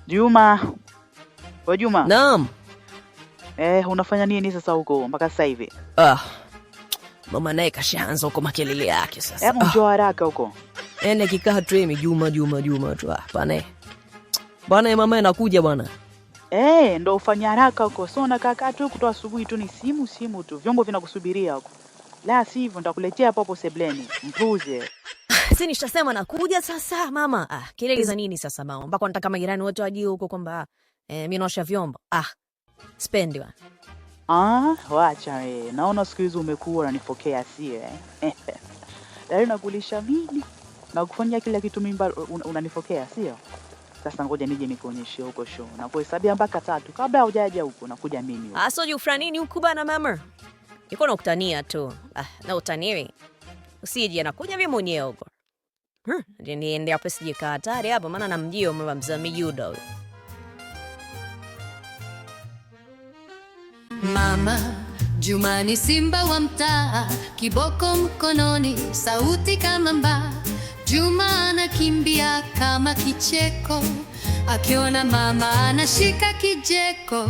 Juma, we Juma. Naam. Unafanya nini sasa huko mpaka sasa hivi? Mama naye kashaanza huko makelele yake sasa. Hebu njoo haraka huko. Kikaa tu mimi Juma tu. Bwana mama anakuja bwana. Ndo ufanya haraka huko. So unakaa tu kutoa asubuhi tu ni simu tu. Vyombo vinakusubiria huko. La sivyo nitakuletea hapo sebleni. Mpuze. Si nishasema nakuja sasa mama. Kelele za nini sasa mama? Mpaka nataka majirani wote waje huko kwamba mimi naosha vyombo. Spendi bwana. Wacha wewe. Naona siku hizo umekuwa unanifokea sio Leo nakulisha mimi na kufanyia kila kitu mimba unanifokea sio? Sasa ngoja nije nikuonyeshe huko show. Na kuhesabia mpaka 3 kabla hujaja huko nakuja mimi. So jufra nini huko bana mama? Niko na kutania tu. Na utaniwi. Usije anakuja mimi mwenyewe huko. Niende hapo sije kaa hatari hapo maana namjio mama mzami Yuda huyo. Mama Juma ni simba wa mtaa, kiboko mkononi, sauti kama mbaa. Juma anakimbia kama kicheko, akiona mama anashika kijeko.